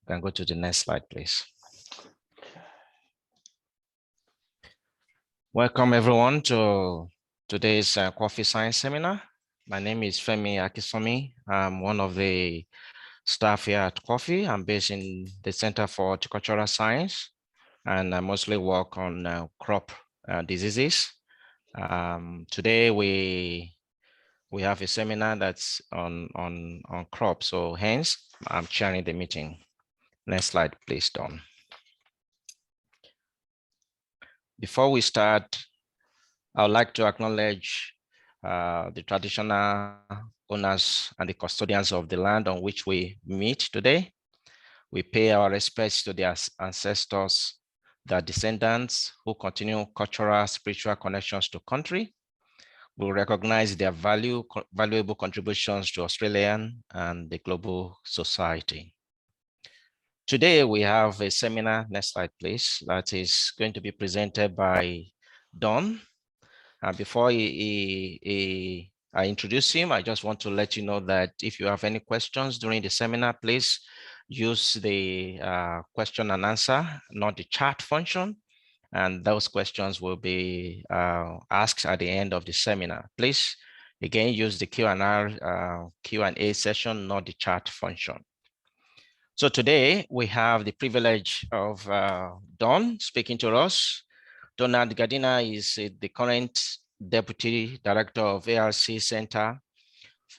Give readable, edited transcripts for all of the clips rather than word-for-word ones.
Can go to the next slide, please. Welcome everyone to today's Coffee Science Seminar. My name is Femi Akisomi. I'm one of the staff here at Coffee. I'm based in the Center for Horticultural Science, and I mostly work on crop diseases. Today we have a seminar that's on crops, so hence I'm chairing the meeting. Next slide, please, Don. Before we start, I would like to acknowledge the traditional owners and the custodians of the land on which we meet today. We pay our respects to their ancestors, their descendants who continue cultural, spiritual connections to country. We recognize their valuable contributions to Australian and the global society. Today we have a seminar, next slide please, that is going to be presented by Don. Before I introduce him, I just want to let you know that if you have any questions during the seminar, please use the question and answer, not the chat function. And those questions will be asked at the end of the seminar. Please, again, use the Q&A session, not the chat function. So today we have the privilege of Don speaking to us. Donald Gardiner is the current Deputy Director of ARC Center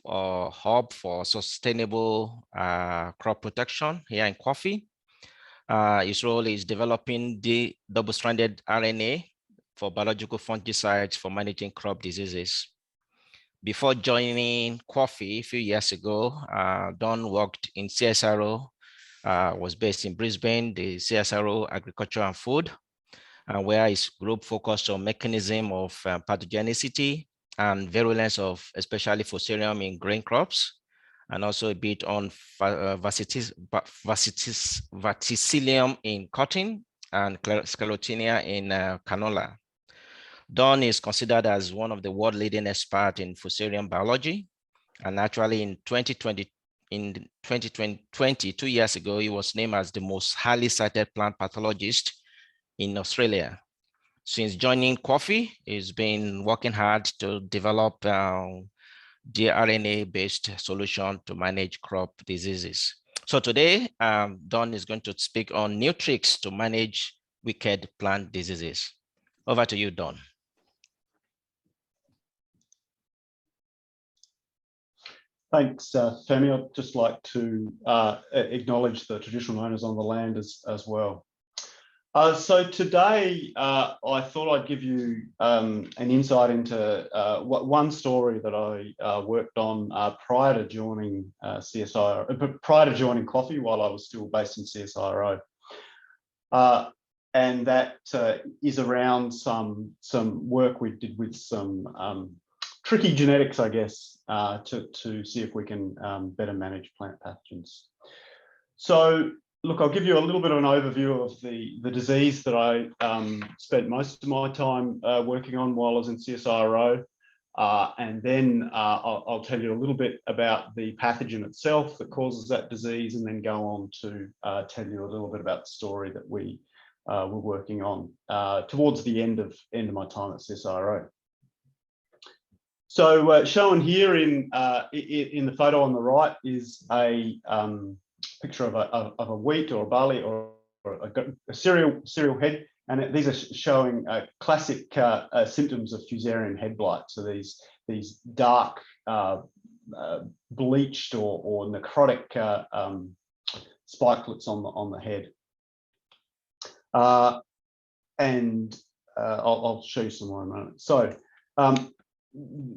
or Hub for Sustainable Crop Protection here in Coffee. His role is developing the double-stranded RNA for biological fungicides for managing crop diseases. Before joining Coffee a few years ago, Don worked in CSIRO, was based in Brisbane, the CSIRO Agriculture and Food, where his group focused on mechanism of pathogenicity and virulence of especially Fusarium in grain crops, and also a bit on verticillium in cotton and Sclerotinia in canola. Don is considered as one of the world leading experts in Fusarium biology, and actually in 2020, 2 years ago, he was named as the most highly cited plant pathologist in Australia. Since joining Coffee, he's been working hard to develop DNA-based solution to manage crop diseases. So today, Don is going to speak on new tricks to manage wicked plant diseases. Over to you, Don. Thanks, Femi. I'd just like to acknowledge the traditional owners on the land as well. So today, I thought I'd give you an insight into one story that I worked on prior to joining CSIRO, prior to joining Coffee while I was still based in CSIRO. And that is around some work we did with some tricky genetics, I guess, to see if we can better manage plant pathogens. So, look, I'll give you a little bit of an overview of the disease that I spent most of my time working on while I was in CSIRO. And then I'll tell you a little bit about the pathogen itself that causes that disease, and then go on to tell you a little bit about the story that we were working on towards the end of my time at CSIRO. So shown here in the photo on the right is a picture of a wheat or a barley or a cereal head, and these are showing classic symptoms of Fusarium head blight. So these dark bleached or necrotic spikelets on the head, and I'll show you some more in a moment. So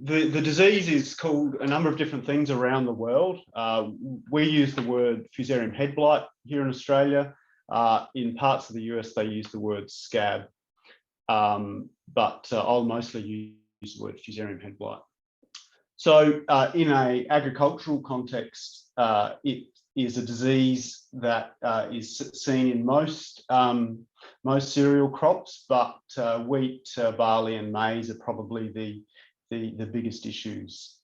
the disease is called a number of different things around the world. We use the word Fusarium head blight here in Australia. In parts of the US, they use the word scab, but I'll mostly use the word Fusarium head blight. So in an agricultural context, it is a disease that is seen in most cereal crops, but wheat, barley, and maize are probably the biggest issues.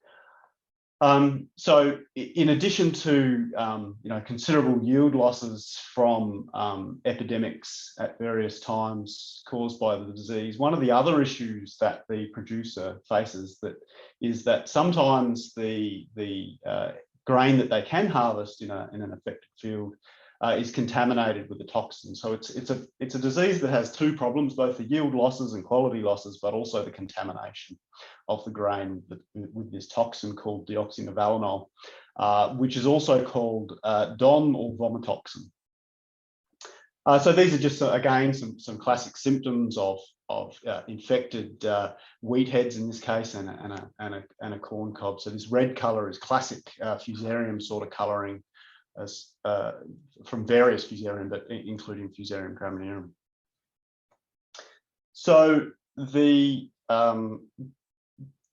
So in addition to considerable yield losses from epidemics at various times caused by the disease, one of the other issues that the producer faces is that sometimes the grain that they can harvest in an affected field is contaminated with the toxin. So it's a disease that has two problems, both the yield losses and quality losses, but also the contamination of the grain with this toxin called deoxynivalenol, which is also called DON or vomitoxin. So these are just, again, some classic symptoms of infected wheat heads in this case, and a corn cob. So this red color is classic fusarium sort of coloring, as from various fusarium, but including Fusarium graminearum. So the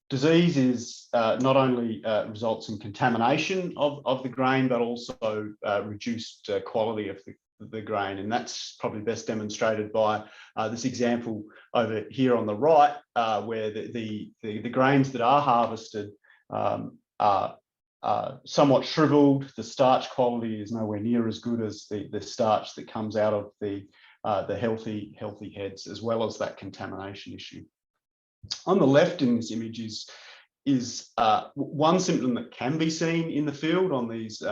disease is not only results in contamination of the grain, but also reduced quality of the grain, and that's probably best demonstrated by this example over here on the right, where the grains that are harvested are somewhat shriveled. The starch quality is nowhere near as good as the starch that comes out of the healthy heads, as well as that contamination issue. On the left in this image is one symptom that can be seen in the field on these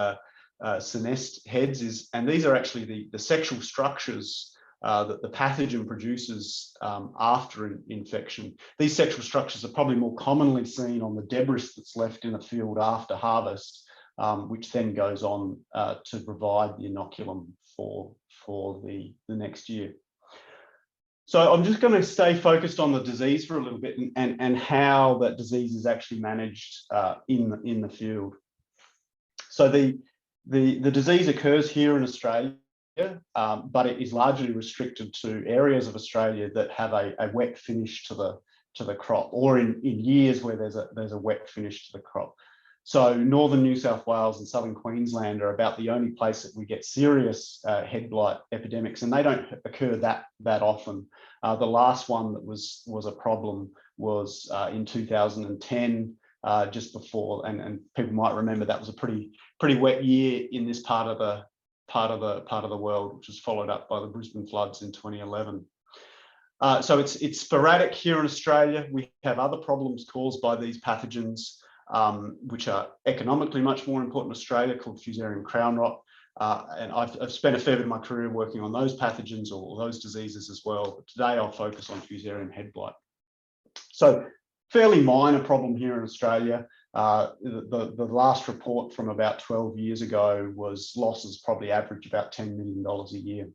senesced heads, and these are actually the sexual structures that the pathogen produces after infection. These sexual structures are probably more commonly seen on the debris that's left in a field after harvest, which then goes on to provide the inoculum for the next year. So I'm just going to stay focused on the disease for a little bit and how that disease is actually managed in the field. So the disease occurs here in Australia, but it is largely restricted to areas of Australia that have a wet finish to the crop, or in years where there's a wet finish to the crop. So northern New South Wales and southern Queensland are about the only place that we get serious head blight epidemics, and they don't occur that often. The last one that was a problem was in 2010, just before, and people might remember that was a pretty wet year in this part of the world, which was followed up by the Brisbane floods in 2011. So it's sporadic here in Australia. We have other problems caused by these pathogens, which are economically much more important in Australia, called Fusarium crown rot. And I've spent a fair bit of my career working on those pathogens or those diseases as well. But today I'll focus on Fusarium head blight. So fairly minor problem here in Australia. The last report from about 12 years ago was losses probably average about $10 million a year.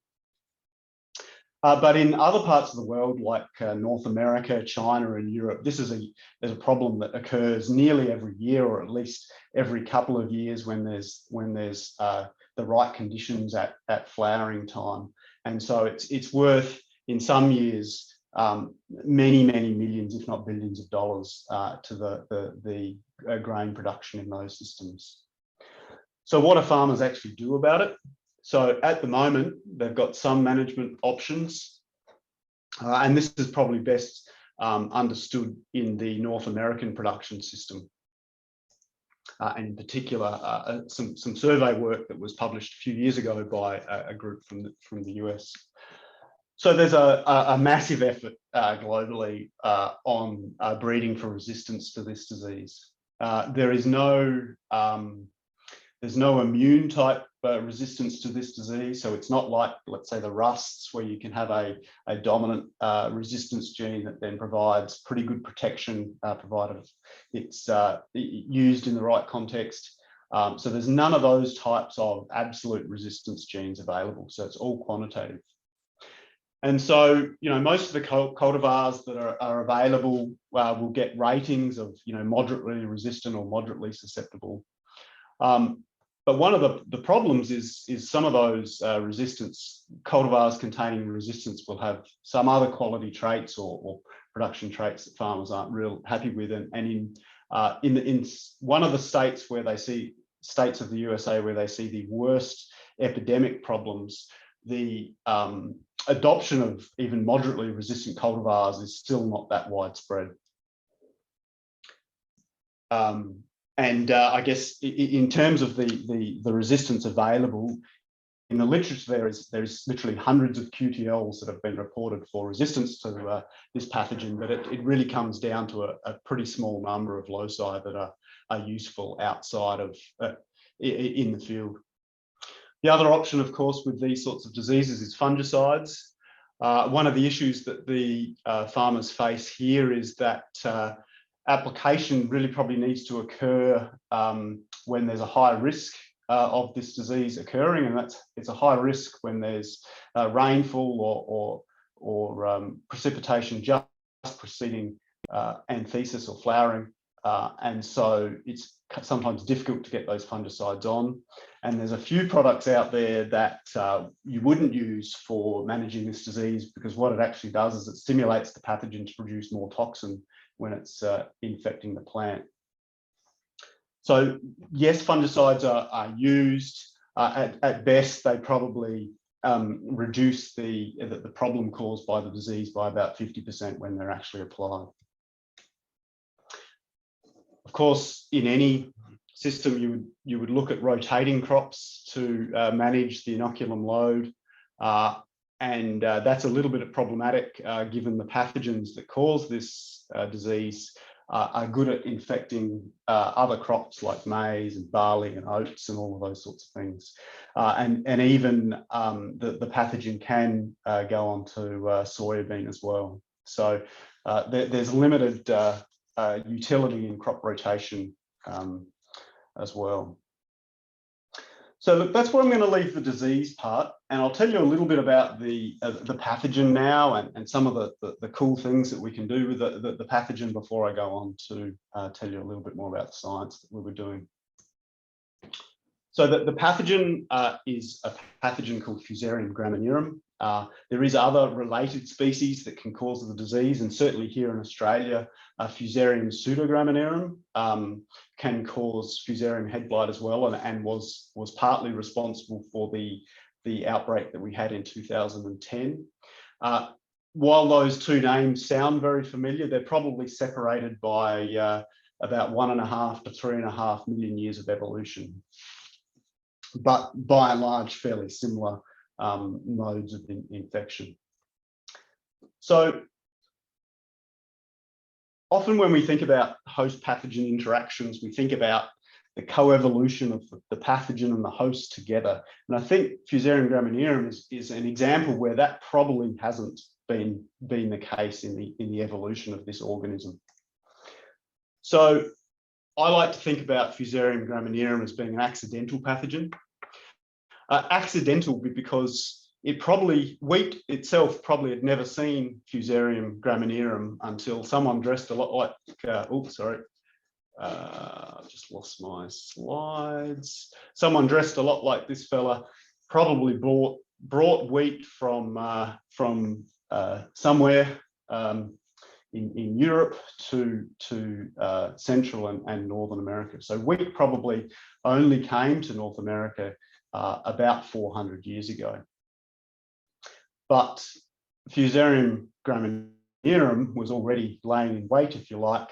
But in other parts of the world, like North America, China, and Europe, there's a problem that occurs nearly every year, or at least every couple of years, when there's the right conditions at flowering time. And so it's worth, in some years, many millions, if not billions of dollars to the grain production in those systems. So what do farmers actually do about it? So at the moment, they've got some management options, and this is probably best understood in the North American production system, and in particular, some survey work that was published a few years ago by a group from the US. So there's a massive effort globally on breeding for resistance to this disease. There's no immune type resistance to this disease. So it's not like, let's say, the rusts, where you can have a dominant resistance gene that then provides pretty good protection, provided it's used in the right context. So there's none of those types of absolute resistance genes available. So it's all quantitative. And so, most of the cultivars that are available will get ratings of, moderately resistant or moderately susceptible. But one of the problems is some of those resistance cultivars containing resistance will have some other quality traits or production traits that farmers aren't real happy with. And in one of the states of the USA where they see the worst epidemic problems, the adoption of even moderately resistant cultivars is still not that widespread. I guess in terms of the resistance available, in the literature, there's literally hundreds of QTLs that have been reported for resistance to this pathogen, but it really comes down to a pretty small number of loci that are useful outside of in the field. The other option, of course, with these sorts of diseases is fungicides. One of the issues that the farmers face here is that application really probably needs to occur when there's a high risk of this disease occurring, and it's a high risk when there's rainfall or precipitation just preceding anthesis or flowering, and so it's sometimes difficult to get those fungicides on. And there's a few products out there that you wouldn't use for managing this disease, because what it actually does is it stimulates the pathogen to produce more toxin when it's infecting the plant. So yes, fungicides are used. At best, they probably reduce the problem caused by the disease by about 50% when they're actually applied. Of course, in any system, you would look at rotating crops to manage the inoculum load, and that's a little bit problematic given the pathogens that cause this disease are good at infecting other crops like maize and barley and oats and all of those sorts of things, and even the pathogen can go on to soybean as well. So there's limited utility in crop rotation as well. So look, that's where I'm going to leave the disease part, and I'll tell you a little bit about the pathogen now and some of the cool things that we can do with the pathogen before I go on to tell you a little bit more about the science that we were doing. So the pathogen is a pathogen called Fusarium graminearum. There is other related species that can cause the disease, and certainly here in Australia, Fusarium pseudograminearum can cause Fusarium head blight as well, and was partly responsible for the outbreak that we had in 2010. While those two names sound very familiar, they're probably separated by about 1.5 to 3.5 million years of evolution, but by and large fairly similar modes of infection. So often when we think about host pathogen interactions, we think about the coevolution of the pathogen and the host together. And I think Fusarium graminearum is an example where that probably hasn't been the case in the evolution of this organism. So I like to think about Fusarium graminearum as being an accidental pathogen. Accidental because wheat itself probably had never seen Fusarium graminearum until someone dressed a lot like, just lost my slides. Someone dressed a lot like this fella probably brought wheat from somewhere in Europe to Central and Northern America. So wheat probably only came to North America about 400 years ago. But Fusarium graminearum was already laying in wait, if you like,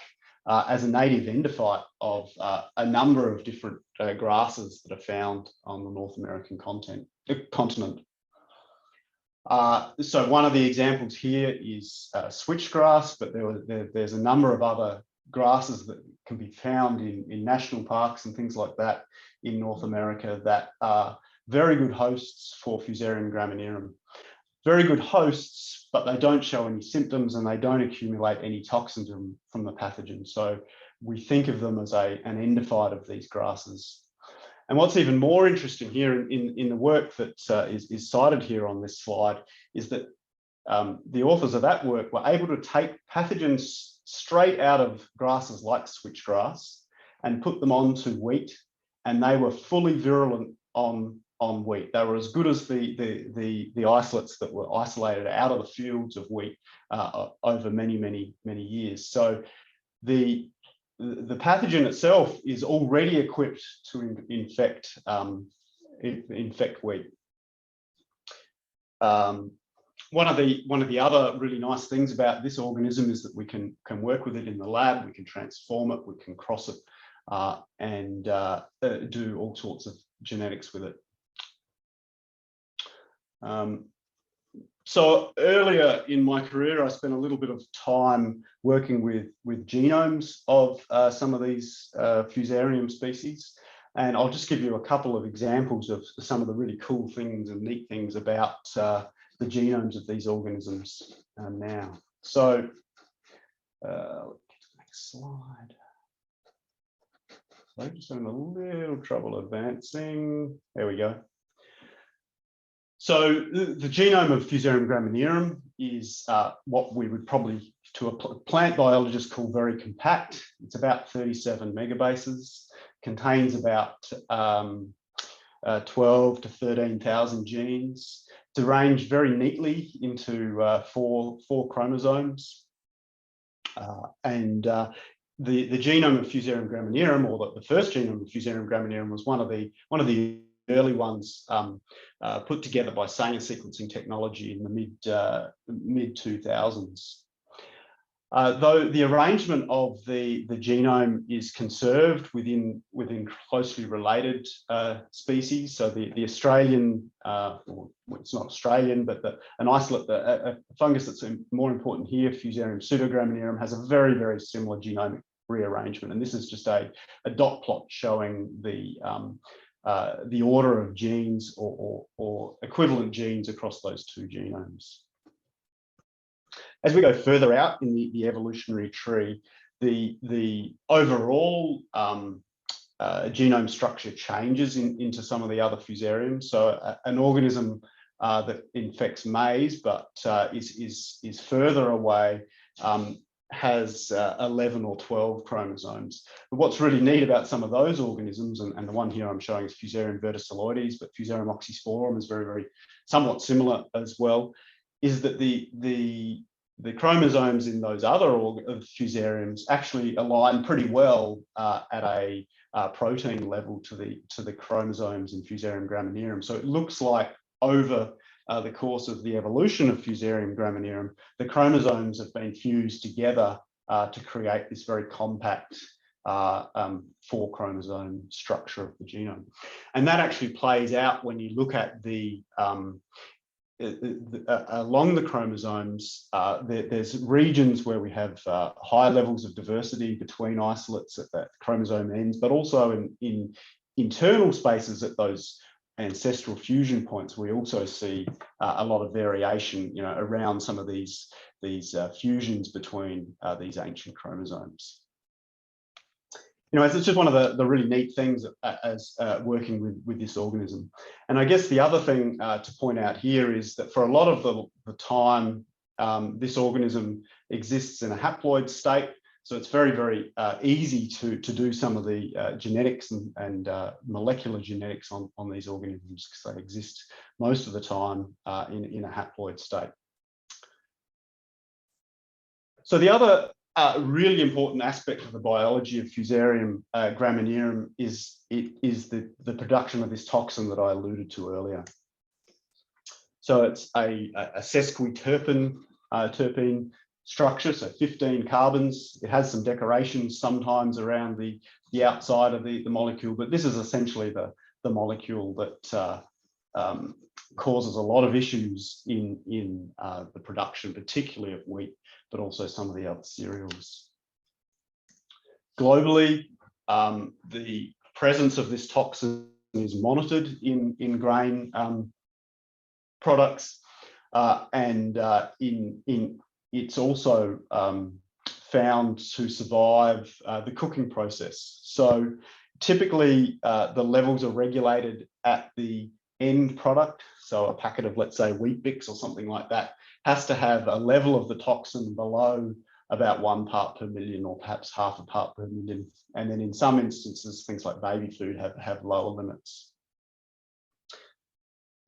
as a native endophyte of a number of different grasses that are found on the North American continent. So one of the examples here is switchgrass, but there's a number of other grasses that can be found in national parks and things like that in North America that are very good hosts for Fusarium graminearum. Very good hosts, but they don't show any symptoms and they don't accumulate any toxins from the pathogen. So we think of them as an endophyte of these grasses. And what's even more interesting here in the work that is cited here on this slide is that the authors of that work were able to take pathogens straight out of grasses like switchgrass and put them onto wheat, and they were fully virulent on wheat. They were as good as the isolates that were isolated out of the fields of wheat over many years. So the pathogen itself is already equipped to infect wheat. One of the other really nice things about this organism is that we can work with it in the lab. We can transform it. We can cross it and do all sorts of genetics with it. So earlier in my career, I spent a little bit of time working with genomes of some of these Fusarium species. And I'll just give you a couple of examples of some of the really cool things and neat things about the genomes of these organisms now. So next slide. I'm just having a little trouble advancing. There we go. So the genome of Fusarium graminearum is what we would probably, to a plant biologist, call very compact. It's about 37 megabases, contains about 12 to 13,000 genes. It's arranged very neatly into four chromosomes. The genome of Fusarium graminearum, or the first genome of Fusarium graminearum, was one of the early ones put together by Sanger sequencing technology in the mid 2000s. Though the arrangement of the genome is conserved within closely related species, so the Australian, well, it's not Australian, but an isolate, a fungus that's more important here, Fusarium pseudograminearum, has a very, very similar genomic rearrangement, and this is just a dot plot showing the order of genes or equivalent genes across those two genomes. As we go further out in the evolutionary tree, the overall genome structure changes into some of the other Fusariums. So an organism that infects maize but is further away has 11 or 12 chromosomes. But what's really neat about some of those organisms, and the one here I'm showing is Fusarium verticilloides, but Fusarium oxysporum is very somewhat similar as well, is that the chromosomes in those other Fusariums actually align pretty well at a protein level to the chromosomes in Fusarium graminearum. So it looks like over the course of the evolution of Fusarium graminearum, the chromosomes have been fused together to create this very compact 4 chromosome structure of the genome. And that actually plays out when you look at along the chromosomes. There's regions where we have high levels of diversity between isolates at that chromosome ends, but also in internal spaces at those ancestral fusion points, we also see a lot of variation, around some of these fusions between these ancient chromosomes. It's just one of the really neat things as working with this organism. And I guess the other thing to point out here is that for a lot of the time, this organism exists in a haploid state. So it's very easy to do some of the genetics and molecular genetics on these organisms, because they exist most of the time in a haploid state. So the other really important aspect of the biology of Fusarium graminearum is the production of this toxin that I alluded to earlier. So it's a sesquiterpene structure, so 15 carbons. It has some decorations sometimes around the outside of the molecule, but this is essentially the molecule that causes a lot of issues in the production, particularly of wheat, but also some of the other cereals. Globally, the presence of this toxin is monitored in grain products, and it's also found to survive the cooking process. So typically the levels are regulated at the end product. So a packet of, let's say, Wheat Bix or something like that has to have a level of the toxin below about 1 part per million, or perhaps half a part per million. And then in some instances, things like baby food have lower limits.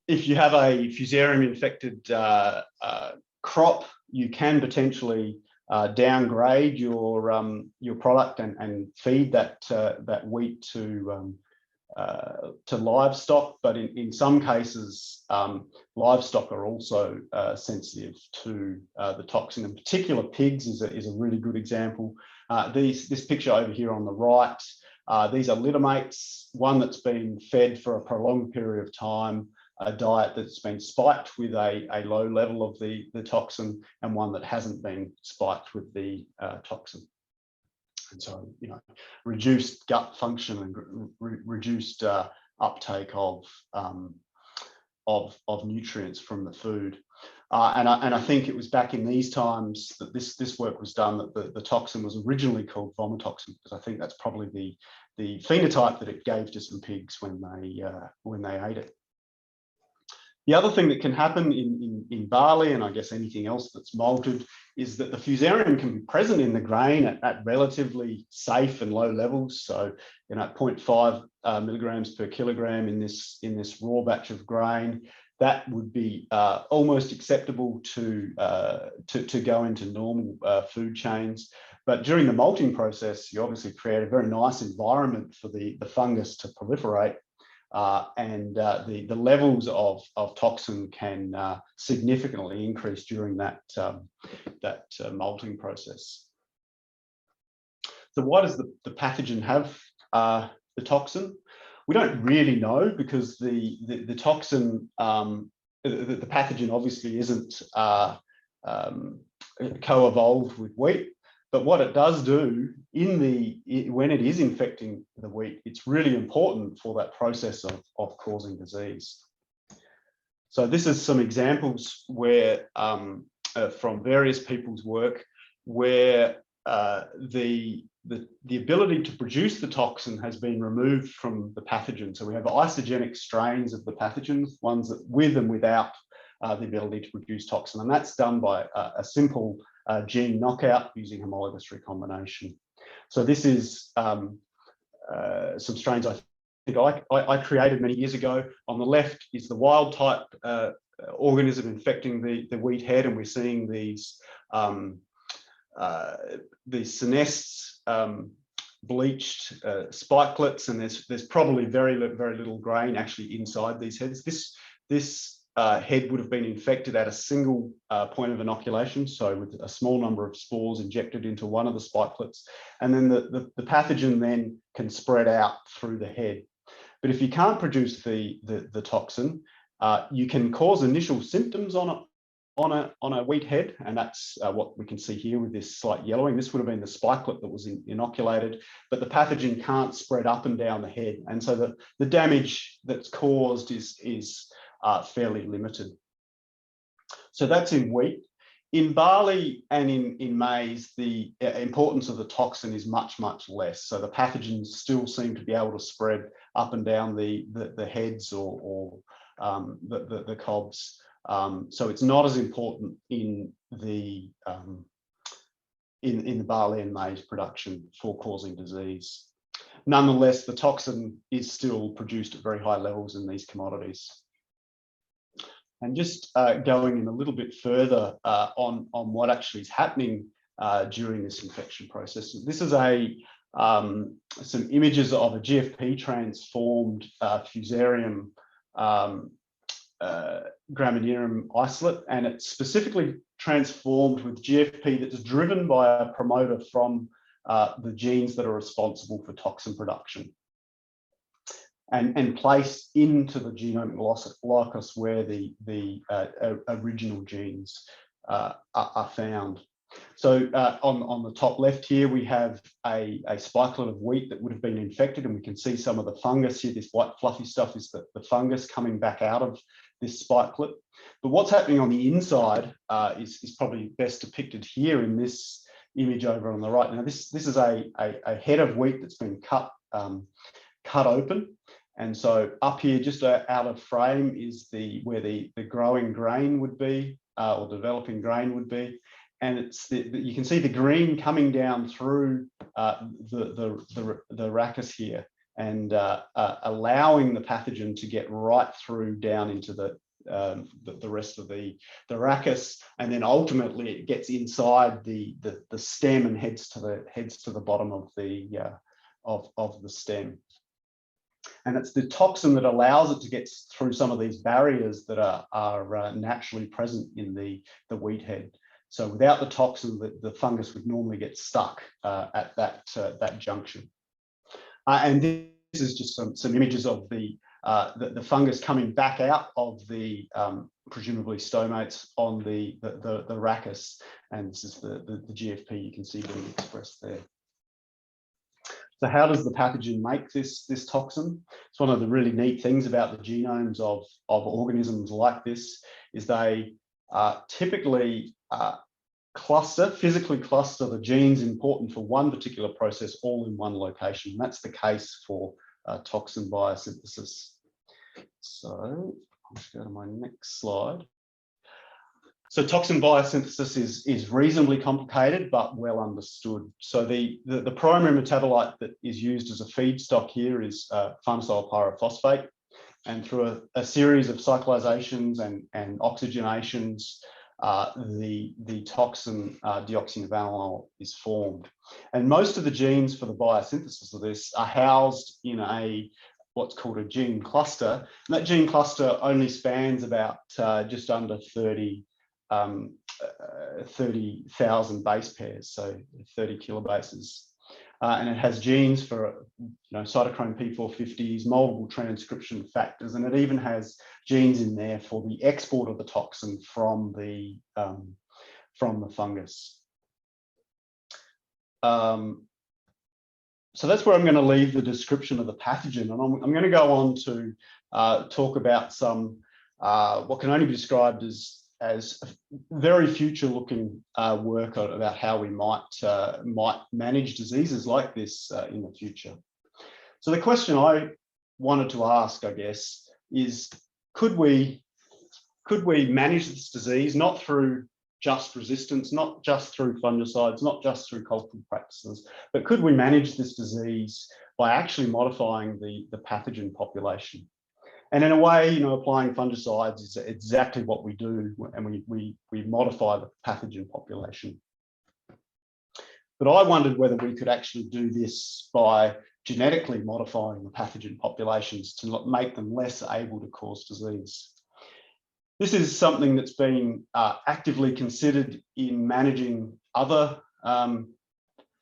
If you have a Fusarium infected crop, you can potentially downgrade your product and feed that wheat to livestock, but in some cases, livestock are also sensitive to the toxin. In particular, pigs is a really good example. This picture over here on the right These are littermates, one that's been fed for a prolonged period of time, a diet that's been spiked with a low level of the toxin, and one that hasn't been spiked with the toxin. And so, you know, reduced gut function and reduced uptake of nutrients from the food. And I think it was back in these times that this work was done, that the toxin was originally called vomitoxin, because I think that's probably the phenotype that it gave to some pigs when they ate it. The other thing that can happen in barley, and I guess anything else that's malted, is that the fusarium can be present in the grain at relatively safe and low levels. So, you know, 0.5 milligrams per kilogram in this raw batch of grain, that would be almost acceptable to go into normal food chains. But during the malting process, you obviously create a very nice environment for the fungus to proliferate. And the levels of toxin can significantly increase during that malting process. So why does the pathogen have the toxin? We don't really know, because the toxin, the pathogen obviously isn't co-evolved with wheat. But what it does do when it is infecting the wheat, it's really important for that process of causing disease. So this is some examples where from various people's work, where the ability to produce the toxin has been removed from the pathogen. So we have isogenic strains of the pathogens, ones that with and without the ability to produce toxin, and that's done by a simple gene knockout using homologous recombination. So this is some strains I think I created many years ago. On the left is the wild type organism infecting the wheat head, and we're seeing these senests, bleached spikelets, and there's probably very little grain actually inside these heads. This head would have been infected at a single point of inoculation, so with a small number of spores injected into one of the spikelets, and then the pathogen then can spread out through the head. But if you can't produce the toxin, you can cause initial symptoms on a wheat head, and that's what we can see here with this slight yellowing. This would have been the spikelet that was inoculated, but the pathogen can't spread up and down the head, and so the damage that's caused is fairly limited. So that's in wheat. In barley and in maize, the importance of the toxin is much less. So the pathogens still seem to be able to spread up and down the heads or the cobs. So it's not as important in the barley and maize production for causing disease. Nonetheless, the toxin is still produced at very high levels in these commodities. And just going in a little bit further on what actually is happening during this infection process. This is some images of a GFP transformed Fusarium graminearum isolate, and it's specifically transformed with GFP that's driven by a promoter from the genes that are responsible for toxin production, and placed into the genomic locus where the original genes are found. So on the top left here, we have a spikelet of wheat that would have been infected, and we can see some of the fungus here. This white fluffy stuff is the fungus coming back out of this spikelet. But what's happening on the inside is probably best depicted here in this image over on the right. Now this is a head of wheat that's been cut open. And so up here, just out of frame, is where the growing grain would be, or developing grain would be. And it's you can see the green coming down through the rachis here, and allowing the pathogen to get right through down into the rest of the rachis, and then ultimately it gets inside the stem and heads to the bottom of the stem. And it's the toxin that allows it to get through some of these barriers that are naturally present in the wheat head. So without the toxin, the fungus would normally get stuck at that junction. And this is just some images of the fungus coming back out of the presumably stomates on the rachis, and this is the GFP you can see being expressed there. So how does the pathogen make this toxin? It's one of the really neat things about the genomes of organisms like this is they typically physically cluster the genes important for one particular process all in one location. And that's the case for toxin biosynthesis. So let's go to my next slide. So toxin biosynthesis is reasonably complicated, but well understood. So the primary metabolite that is used as a feedstock here is farnesyl pyrophosphate. And through a series of cyclizations and oxygenations, the toxin deoxynivalenol is formed. And most of the genes for the biosynthesis of this are housed in what's called a gene cluster. And that gene cluster only spans about just under 30,000 base pairs, so 30 kilobases. And it has genes for cytochrome P450s, multiple transcription factors, and it even has genes in there for the export of the toxin from the fungus. So that's where I'm going to leave the description of the pathogen, and I'm going to go on to talk about some what can only be described as very future-looking work about how we might manage diseases like this in the future. So the question I wanted to ask, I guess, is could we manage this disease not through just resistance, not just through fungicides, not just through cultural practices, but could we manage this disease by actually modifying the pathogen population? And in a way, applying fungicides is exactly what we do, and we modify the pathogen population. But I wondered whether we could actually do this by genetically modifying the pathogen populations to make them less able to cause disease. This is something that's been actively considered in managing other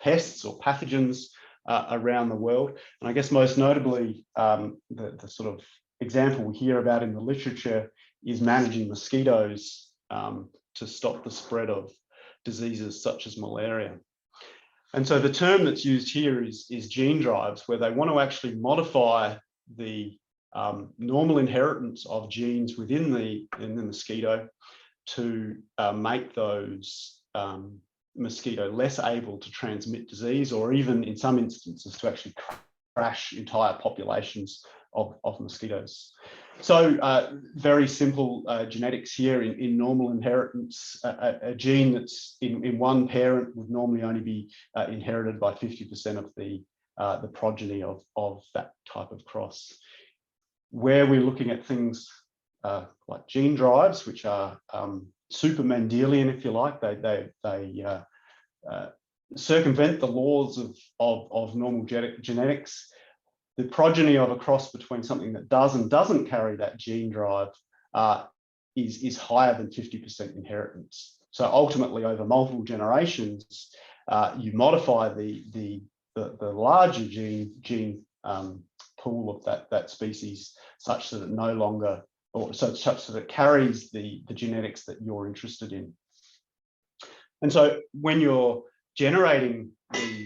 pests or pathogens around the world. And I guess most notably, the sort of example we hear about in the literature is managing mosquitoes to stop the spread of diseases such as malaria. And so the term that's used here is gene drives, where they want to actually modify the normal inheritance of genes within the mosquito to make those mosquito less able to transmit disease, or even in some instances to actually crash entire populations of mosquitoes. So very simple genetics here in normal inheritance. A gene that's in one parent would normally only be inherited by 50% of the progeny of that type of cross. Where we're looking at things like gene drives, which are super Mendelian, if you like, they circumvent the laws of normal genetics. The progeny of a cross between something that does and doesn't carry that gene drive is higher than 50% inheritance. So ultimately, over multiple generations, you modify the larger gene pool of that species such that it no longer, or such that it carries the genetics that you're interested in. And so when you're generating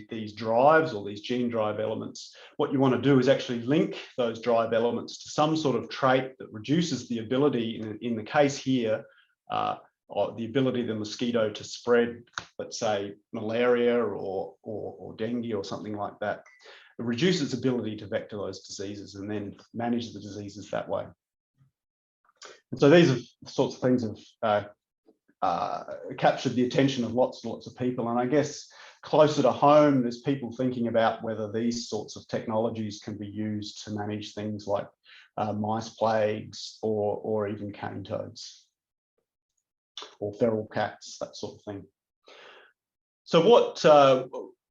these drives or these gene drive elements, what you want to do is actually link those drive elements to some sort of trait that reduces the ability, in the case here, or the ability of the mosquito to spread, let's say, malaria or dengue or something like that. It reduces its ability to vector those diseases and then manage the diseases that way. And so these are the sorts of things that have captured the attention of lots and lots of people. And I guess closer to home, there's people thinking about whether these sorts of technologies can be used to manage things like mice plagues or even cane toads or feral cats, that sort of thing. So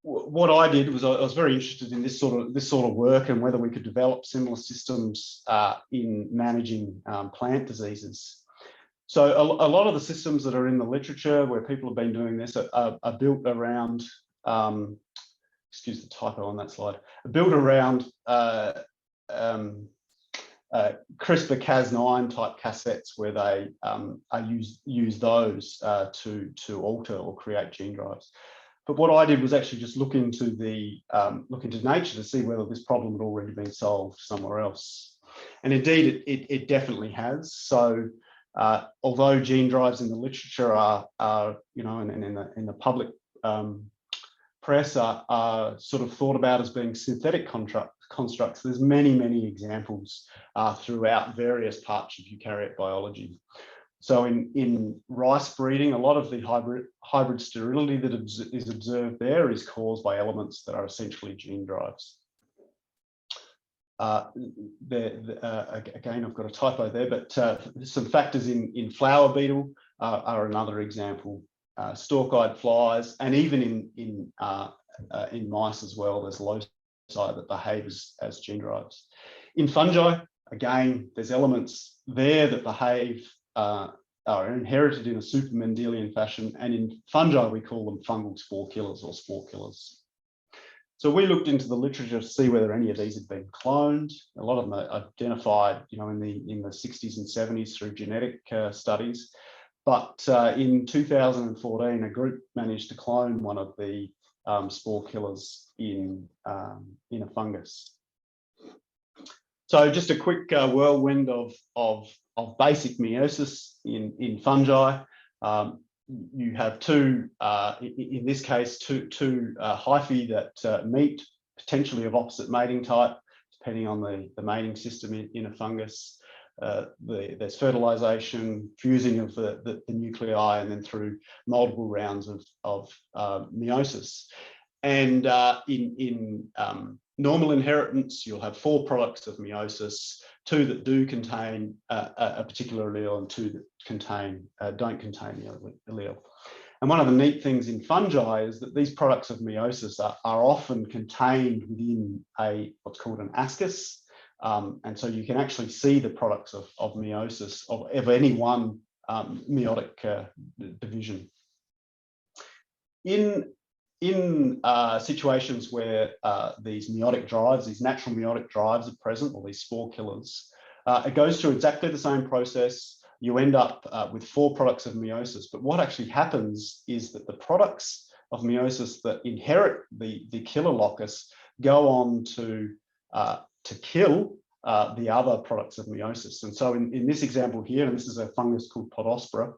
what I did was I was very interested in this sort of work and whether we could develop similar systems in managing plant diseases. So a lot of the systems that are in the literature where people have been doing this are built around excuse the typo on that slide, are built around CRISPR-Cas9 type cassettes, where they use those to alter or create gene drives. But what I did was actually just look into nature to see whether this problem had already been solved somewhere else. And indeed, it definitely has. So although gene drives in the literature are you know, and in the public press are sort of thought about as being synthetic constructs, there's many examples throughout various parts of eukaryote biology. So in rice breeding, a lot of the hybrid sterility that is observed there is caused by elements that are essentially gene drives. Again, I've got a typo there, but some factors in flower beetle are another example. Stalk-eyed flies, and even in mice as well, there's loci that behave as gene drives. In fungi, again, there's elements there that behave are inherited in a super Mendelian fashion, and in fungi we call them fungal spore killers or spore killers. So we looked into the literature to see whether any of these had been cloned. A lot of them are identified, you know, in the 60s and 70s through genetic studies. But in 2014, a group managed to clone one of the spore killers in a fungus. So just a quick whirlwind of basic meiosis in fungi. You have two, in this case, two hyphae that meet, potentially of opposite mating type, depending on the mating system in a fungus. There's fertilization, fusing of the nuclei, and then through multiple rounds of meiosis. And in normal inheritance, you'll have 4 products of meiosis, 2 that do contain a particular allele and 2 that don't contain the allele. And one of the neat things in fungi is that these products of meiosis are often contained within what's called an ascus. And so you can actually see the products of meiosis of any one meiotic division. In situations where these meiotic drives, these natural meiotic drives are present, or these spore killers, it goes through exactly the same process. You end up with 4 products of meiosis. But what actually happens is that the products of meiosis that inherit the killer locus go on to kill the other products of meiosis. And so in this example here, and this is a fungus called Podospora,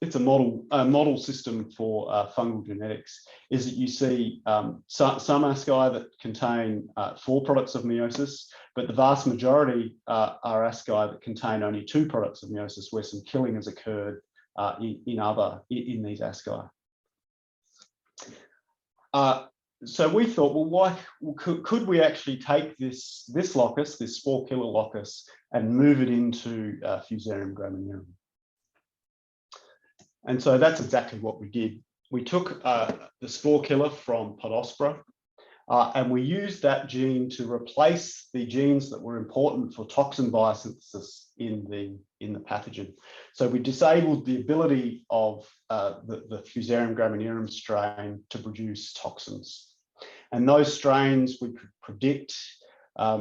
it's a model system for fungal genetics, is that you see some asci that contain 4 products of meiosis, but the vast majority are asci that contain only 2 products of meiosis, where some killing has occurred in these asci. So we thought, well, could we actually take this locus, this spore killer locus, and move it into Fusarium graminearum? And so that's exactly what we did. We took the spore killer from Podospora, and we used that gene to replace the genes that were important for toxin biosynthesis in the pathogen. So we disabled the ability of the Fusarium graminearum strain to produce toxins. And those strains we could predict,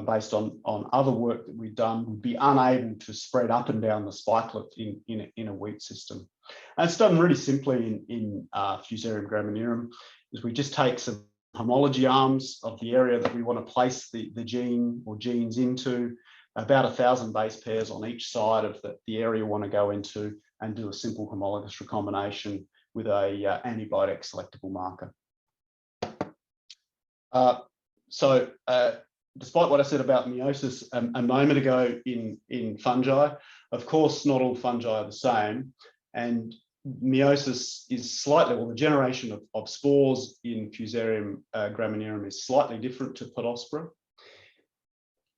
based on other work that we've done, would be unable to spread up and down the spikelet in a wheat system. And it's done really simply in Fusarium graminearum, is we just take some homology arms of the area that we want to place the gene or genes into, about 1,000 base pairs on each side of the area we want to go into, and do a simple homologous recombination with a antibiotic selectable marker. So despite what I said about meiosis a moment ago in fungi, of course, not all fungi are the same. And meiosis is slightly, well, the generation of spores in Fusarium graminearum is slightly different to Podospora.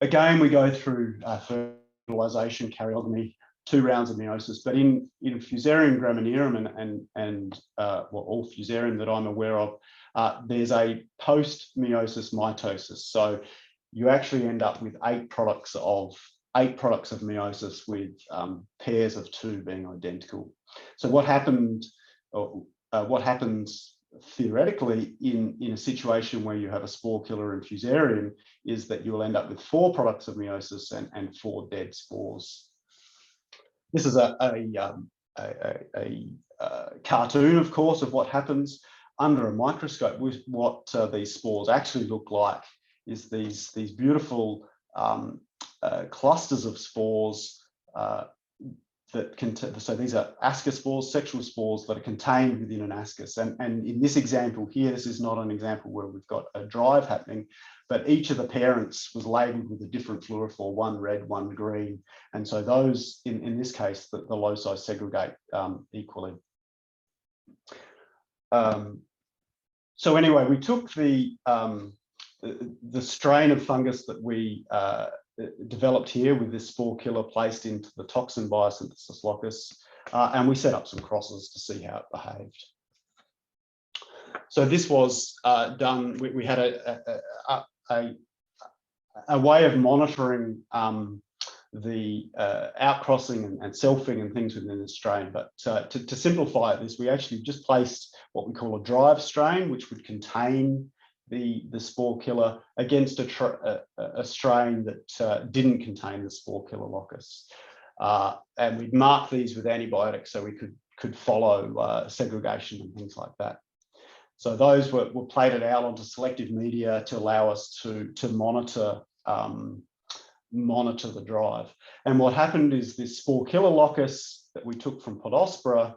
Again, we go through fertilization, karyogamy, 2 rounds of meiosis, but in Fusarium graminearum and all Fusarium that I'm aware of, there's a post-meiosis mitosis. So you actually end up with 8 products of meiosis, with pairs of 2 being identical. So what happens theoretically, in a situation where you have a spore killer and fusarium, is that you will end up with 4 products of meiosis and 4 dead spores. This is a cartoon, of course, of what happens under a microscope. What these spores actually look like is these beautiful clusters of spores that contain, so these are ascospores, sexual spores that are contained within an ascus. And in this example here, this is not an example where we've got a drive happening, but each of the parents was labeled with a different fluorophore, one red, one green. And so those, in this case, the loci segregate equally. So anyway, we took the strain of fungus that we developed here with this spore killer placed into the toxin biosynthesis locus, and we set up some crosses to see how it behaved. So this was done. We had a way of monitoring the outcrossing and selfing and things within the strain. But to simplify this, we actually just placed what we call a drive strain, which would contain the spore killer, against a strain that didn't contain the spore killer locus. And we'd mark these with antibiotics so we could follow segregation and things like that. So those were plated out onto selective media to allow us to monitor the drive. And what happened is this spore killer locus that we took from Podospora,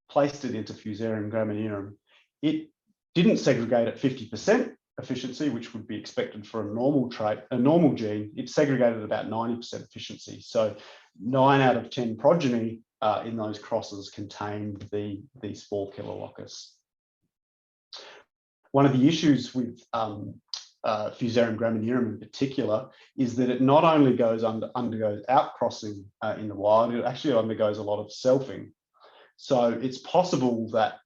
placed it into Fusarium graminearum. It didn't segregate at 50% efficiency, which would be expected for a normal trait, a normal gene. It segregated at about 90% efficiency. So 9 out of 10 progeny in those crosses contained the spore killer locus. One of the issues with Fusarium graminearum in particular is that it not only undergoes outcrossing in the wild, it actually undergoes a lot of selfing. So it's possible that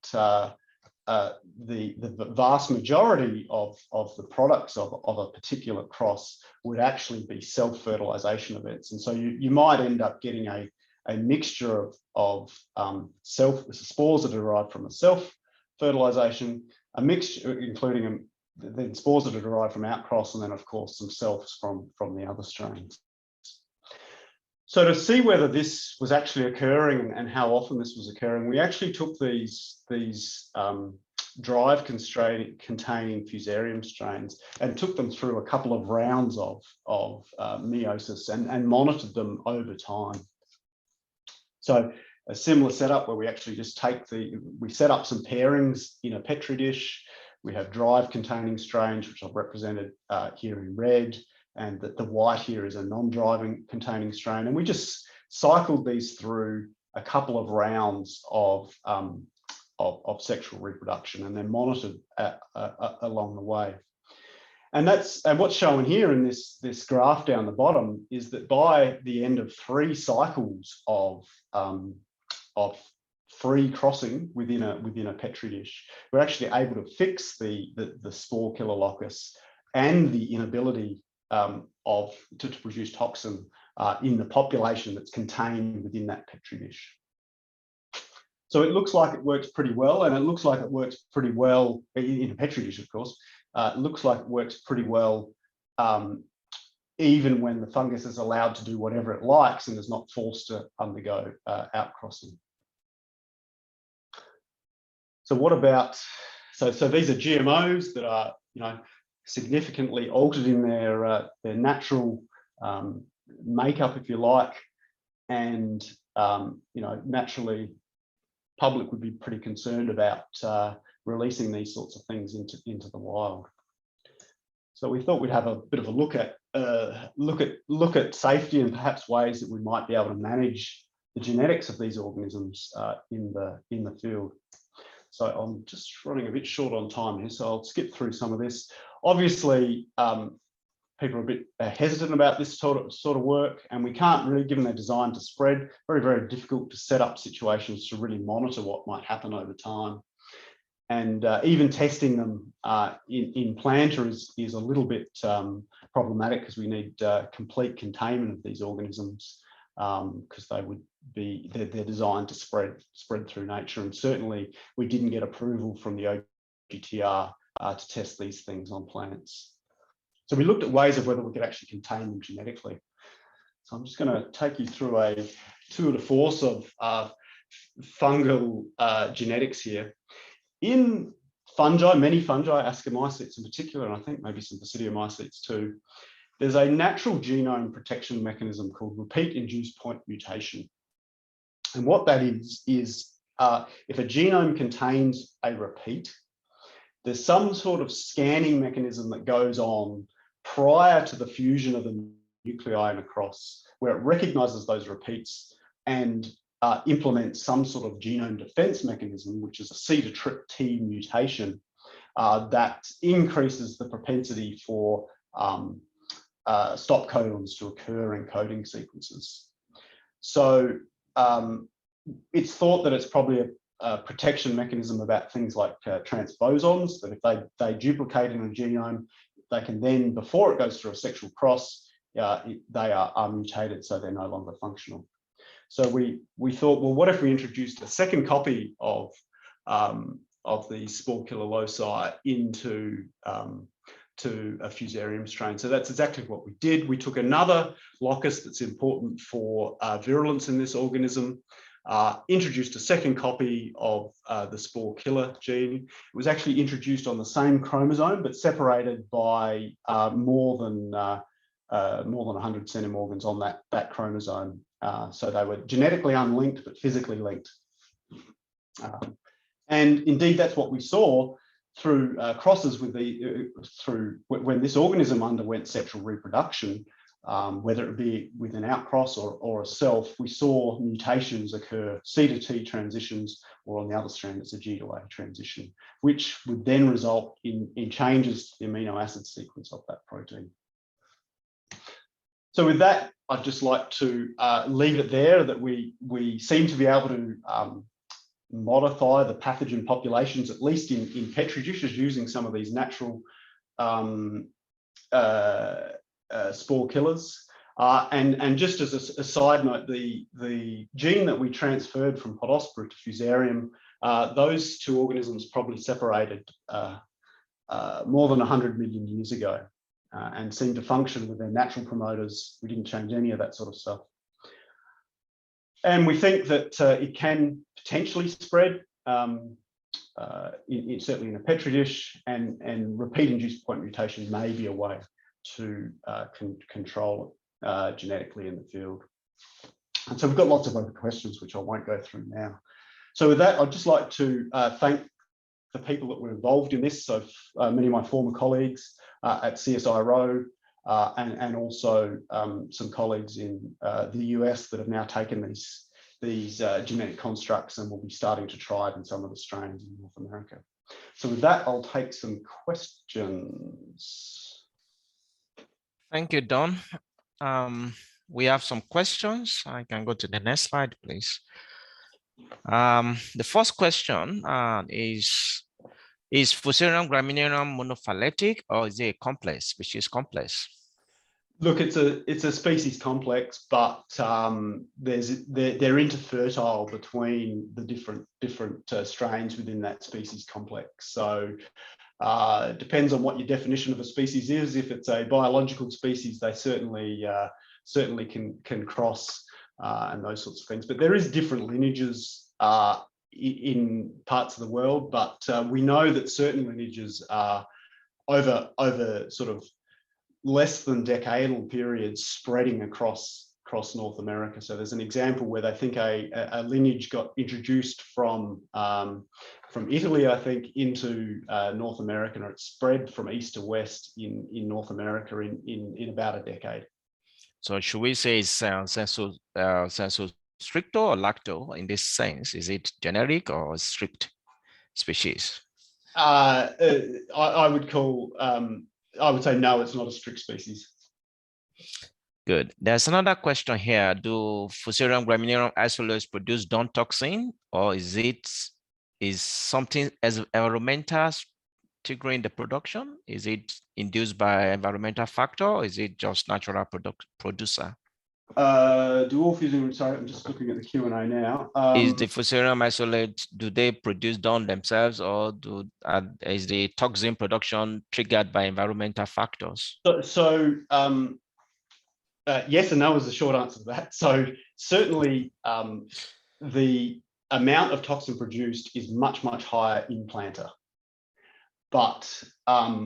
the vast majority of the products of a particular cross would actually be self-fertilization events. And so you might end up getting a mixture of spores that are derived from a self-fertilization, a mixture including then spores that are derived from outcross, and then of course some selves from the other strains. So to see whether this was actually occurring and how often this was occurring, we actually took these drive containing Fusarium strains and took them through a couple of rounds of meiosis and monitored them over time. So a similar setup where we actually just we set up some pairings in a Petri dish. We have drive containing strains, which I've represented here in red, and that the white here is a non-driving containing strain. And we just cycled these through a couple of rounds of sexual reproduction and then monitored along the way. And what's shown here in this graph down the bottom is that by the end of 3 cycles of free crossing within a Petri dish, we're actually able to fix the spore killer locus and the inability to produce toxin in the population that's contained within that Petri dish. So it looks like it works pretty well, and it looks like it works pretty well in a Petri dish, of course. It looks like it works pretty well even when the fungus is allowed to do whatever it likes and is not forced to undergo outcrossing. So what about, so these are GMOs that are, significantly altered in their natural makeup, if you like, and naturally, public would be pretty concerned about releasing these sorts of things into the wild. So we thought we'd have a bit of a look at safety and perhaps ways that we might be able to manage the genetics of these organisms in the field. So I'm just running a bit short on time here, so I'll skip through some of this. Obviously, people are a bit hesitant about this sort of work, and we can't really, given they're designed to spread, very, very difficult to set up situations to really monitor what might happen over time. And even testing them in planter is a little bit problematic, because we need complete containment of these organisms, because they're designed to spread through nature. And certainly we didn't get approval from the GTR to test these things on plants. So we looked at ways of whether we could actually contain them genetically. So I'm just going to take you through a tour de force of fungal genetics here. In fungi, many fungi, Ascomycetes in particular, and I think maybe some Basidiomycetes too, there's a natural genome protection mechanism called repeat-induced point mutation. And what that is if a genome contains a repeat, there's some sort of scanning mechanism that goes on prior to the fusion of the nuclei in a cross, where it recognizes those repeats and implements some sort of genome defense mechanism, which is a C to T mutation that increases the propensity for stop codons to occur in coding sequences. So it's thought that it's probably a protection mechanism about things like transposons, that if they duplicate in a genome, they can then, before it goes through a sexual cross, they are mutated, so they're no longer functional. So we thought, well, what if we introduced a second copy of the spore killer loci into to a fusarium strain? So that's exactly what we did. We took another locus that's important for virulence in this organism, introduced a second copy of the spore killer gene. It was actually introduced on the same chromosome, but separated by more than 100 centimorgans on that chromosome. So they were genetically unlinked, but physically linked. And indeed, that's what we saw through crosses with when this organism underwent sexual reproduction, whether it be with an outcross or a self. We saw mutations occur, C to T transitions, or on the other strand, it's a G to A transition, which would then result in changes to the amino acid sequence of that protein. So with that, I'd just like to leave it there, that we seem to be able to modify the pathogen populations, at least in petri dishes, using some of these natural spore killers. And just as a side note, the gene that we transferred from Podospora to Fusarium, those two organisms probably separated more than 100 million years ago, and seem to function with their natural promoters. We didn't change any of that sort of stuff. And we think that it can potentially spread, certainly in a petri dish, and repeat-induced point mutation may be a way to control it genetically in the field. And so we've got lots of other questions, which I won't go through now. So with that, I'd just like to thank the people that were involved in this. So many of my former colleagues at CSIRO, and also some colleagues in the US that have now taken these genetic constructs and will be starting to try it in some of the strains in North America. So with that, I'll take some questions. Thank you, Don. We have some questions. I can go to the next slide, please. The first question is Fusarium graminearum monophyletic, or is it a complex, species complex? Look, it's a species complex, but they're interfertile between the different strains within that species complex. So it depends on what your definition of a species is. If it's a biological species, they certainly can cross and those sorts of things. But there is different lineages in parts of the world, but we know that certain lineages are over sort of less than decadal periods spreading across North America. So there's an example where they think a lineage got introduced from Italy, I think, into North America, and it spread from east to west in North America in about a decade. So should we say it's sensu stricto or lacto in this sense? Is it generic or strict species? I would say no, it's not a strict species. Good. There's another question here. Do Fusarium graminearum isolers produce DON toxin, or is something as environmental triggering the production? Is it induced by environmental factor, or is it just natural producer? Do all fusing, sorry, I'm just looking at the Q&A now. Is the fusarium isolate, do they produce DON themselves, or is the toxin production triggered by environmental factors? Yes and no is the short answer to that. So certainly the amount of toxin produced is much, much higher in planter. But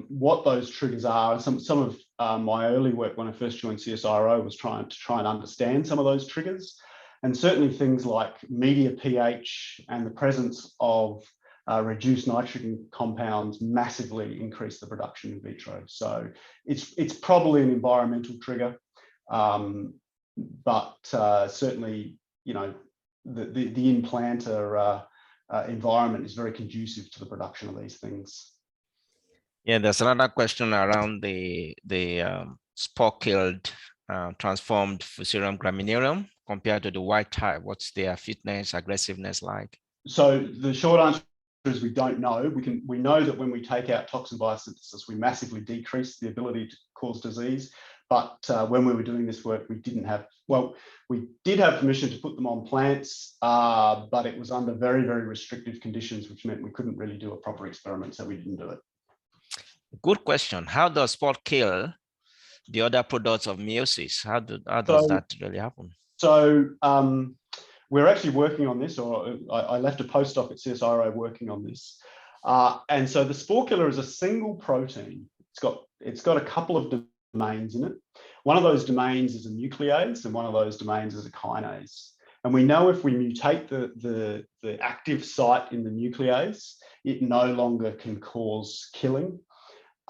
what those triggers are, some of my early work when I first joined CSIRO was trying and understand some of those triggers. And certainly things like media pH and the presence of reduced nitrogen compounds massively increase the production in vitro. So it's probably an environmental trigger, but certainly, you know, the in-planter environment is very conducive to the production of these things. Yeah, there's another question around the spore killed transformed fusarium graminearum compared to the white type. What's their fitness, aggressiveness like? So the short answer is we don't know. We know that when we take out toxin biosynthesis, we massively decrease the ability to cause disease. But when we were doing this work, we didn't have, well, we did have permission to put them on plants, but it was under very, very restrictive conditions, which meant we couldn't really do a proper experiment, so we didn't do it. Good question. How does spore kill the other products of meiosis? How does that really happen? So we're actually working on this, or I left a postdoc at CSIRO working on this. And so the spore killer is a single protein. It's got a couple of domains in it. One of those domains is a nuclease, and one of those domains is a kinase. And we know if we mutate the active site in the nuclease, it no longer can cause killing.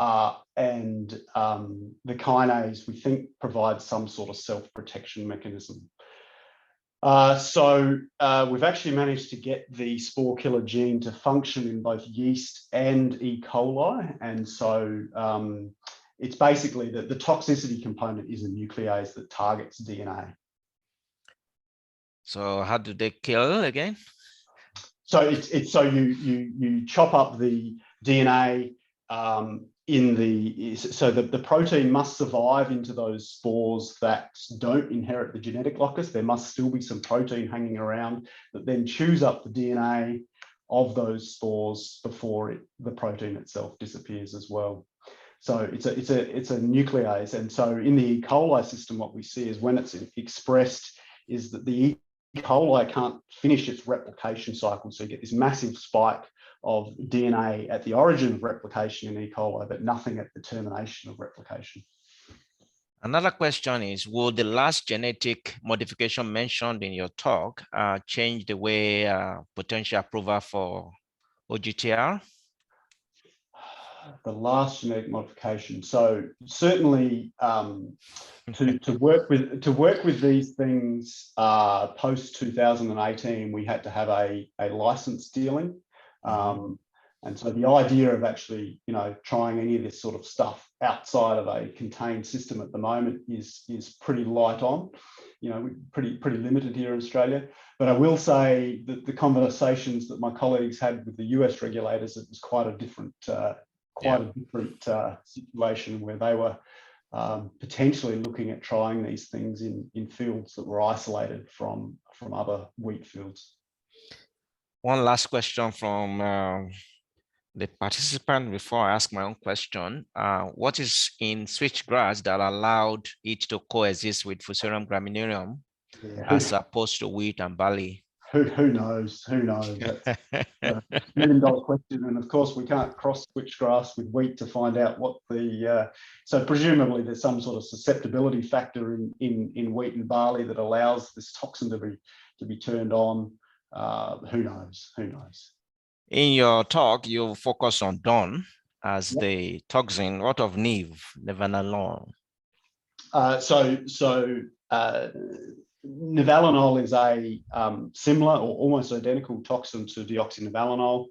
And the kinase, we think, provides some sort of self-protection mechanism. So we've actually managed to get the spore killer gene to function in both yeast and E. coli. And so it's basically the toxicity component is a nuclease that targets DNA. So how do they kill again? So it's so you chop up the DNA so the protein must survive into those spores that don't inherit the genetic locus. There must still be some protein hanging around that then chews up the DNA of those spores before the protein itself disappears as well. So it's a nuclease. And so in the E. coli system, what we see is when it's expressed is that the E. coli can't finish its replication cycle. So you get this massive spike of DNA at the origin of replication in E. coli, but nothing at the termination of replication. Another question is, will the last genetic modification mentioned in your talk change the way potential approval for OGTR? The last genetic modification. So certainly to work with these things post 2018, we had to have a license dealing. And so the idea of actually, you know, trying any of this sort of stuff outside of a contained system at the moment is pretty light on, you know, pretty limited here in Australia. But I will say that the conversations that my colleagues had with the US regulators, it was quite a different situation where they were potentially looking at trying these things in fields that were isolated from other wheat fields. One last question from the participant before I ask my own question. What is in switchgrass that allowed it to coexist with Fusarium graminearum as opposed to wheat and barley? Who knows? Who knows? That's a $1 million question. And of course, we can't cross switchgrass with wheat to find out what the. So presumably, there's some sort of susceptibility factor in wheat and barley that allows this toxin to be turned on. Who knows? Who knows? In your talk, you focus on DON as the toxin. What of NIV, nevalinol? Nevalinol is a similar or almost identical toxin to deoxynivalenol.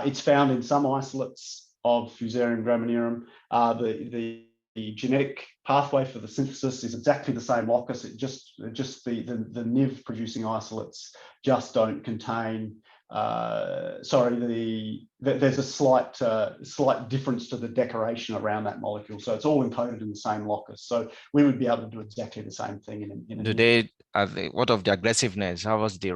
It's found in some isolates of Fusarium graminearum. The genetic pathway for the synthesis is exactly the same locus. It just the NIV producing isolates just don't contain there's a slight difference to the decoration around that molecule. So it's all encoded in the same locus. So we would be able to do exactly the same thing in what of the aggressiveness? How was the